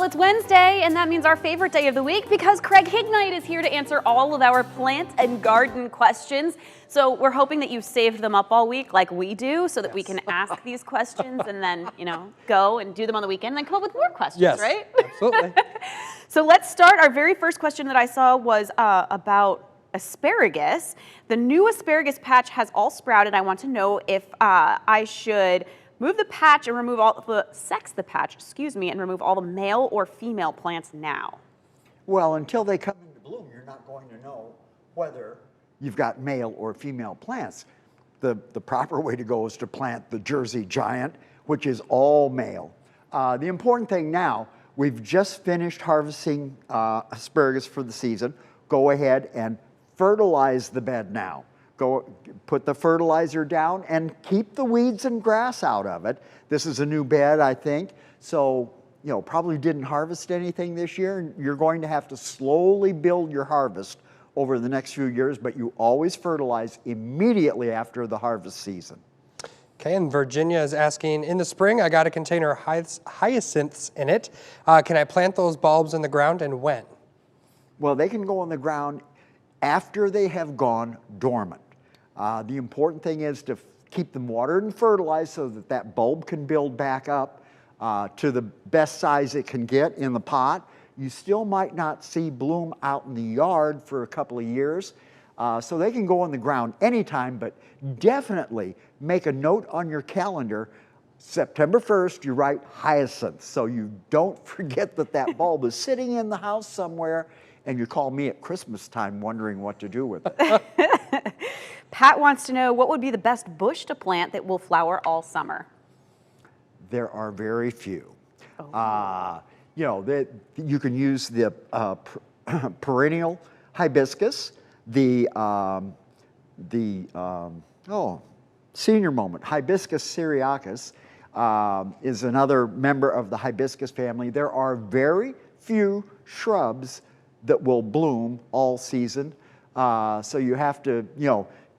Well, it's Wednesday, and that means our favorite day of the week because Craig Hignight is here to answer all of our plant and garden questions. So we're hoping that you've saved them up all week like we do so that we can ask these questions and then, go and do them on the weekend and then come up with more questions, right? Absolutely. So let's start. Our very first question that I saw was about asparagus. The new asparagus patch has all sprouted. I want to know if I should move the patch and remove all the and remove all the male or female plants now. Well, until they come into bloom, you're not going to know whether you've got male or female plants. The proper way to go is to plant the Jersey Giant, which is all male. The important thing now, we've just finished harvesting asparagus for the season. Go ahead and fertilize the bed now. Go put the fertilizer down and keep the weeds and grass out of it. This is a new bed, I think, so probably didn't harvest anything this year. You're going to have to slowly build your harvest over the next few years, but you always fertilize immediately after the harvest season. Okay, and Virginia is asking, in the spring I got a container of hyacinths in it. Can I plant those bulbs in the ground and when? Well, they can go in the ground after they have gone dormant. The important thing is to keep them watered and fertilized so that that bulb can build back up to the best size it can get in the pot. You still might not see bloom out in the yard for a couple of years, so they can go in the ground anytime, but definitely make a note on your calendar. September 1st, you write hyacinth, so you don't forget that that bulb is sitting in the house somewhere, and you call me at Christmas time wondering what to do with it. Pat wants to know what would be the best bush to plant that will flower all summer? There are very few. Oh. You can use the perennial hibiscus, the senior moment, Hibiscus syriacus is another member of the hibiscus family. There are very few shrubs that will bloom all season. So you have to,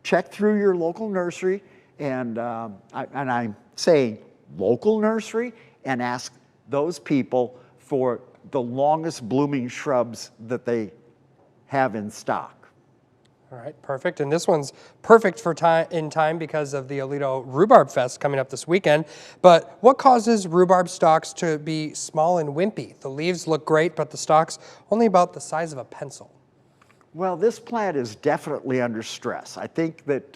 check through your local nursery, and I'm saying local nursery, and ask those people for the longest blooming shrubs that they have in stock. All right, perfect. And this one's perfect for in time because of the Aledo Rhubarb Fest coming up this weekend. But what causes rhubarb stalks to be small and wimpy? The leaves look great, but the stalks only about the size of a pencil. Well, this plant is definitely under stress. I think that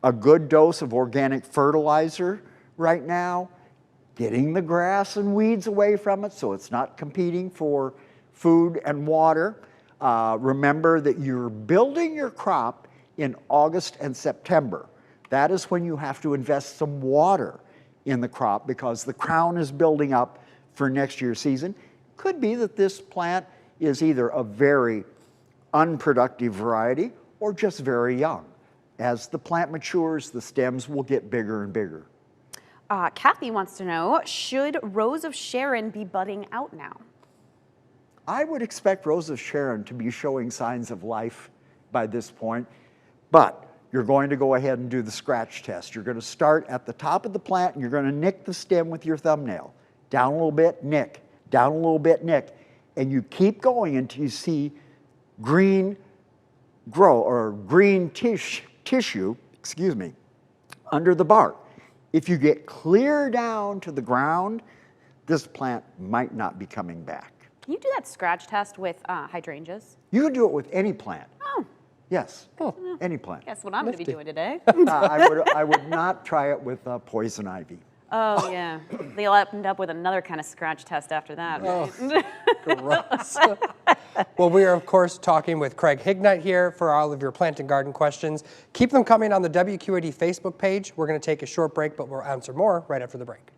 a good dose of organic fertilizer right now, getting the grass and weeds away from it so it's not competing for food and water. Remember that you're building your crop in August and September. That is when you have to invest some water in the crop because the crown is building up for next year's season. Could be that this plant is either a very unproductive variety or just very young. As the plant matures, the stems will get bigger and bigger. Kathy wants to know, should Rose of Sharon be budding out now? I would expect Rose of Sharon to be showing signs of life by this point, but you're going to go ahead and do the scratch test. You're going to start at the top of the plant and you're going to nick the stem with your thumbnail. Down a little bit, nick. Down a little bit, nick. And you keep going until you see green tissue, under the bark. If you get clear down to the ground, this plant might not be coming back. Can you do that scratch test with hydrangeas? You can do it with any plant. Oh. Yes, any plant. Guess what I'm going to be doing today. I would not try it with poison ivy. Oh, yeah. They'll end up with another kind of scratch test after that, right? Gross. Well, we are, of course, talking with Craig Hignight here for all of your plant and garden questions. Keep them coming on the WQAD Facebook page. We're going to take a short break, but we'll answer more right after the break.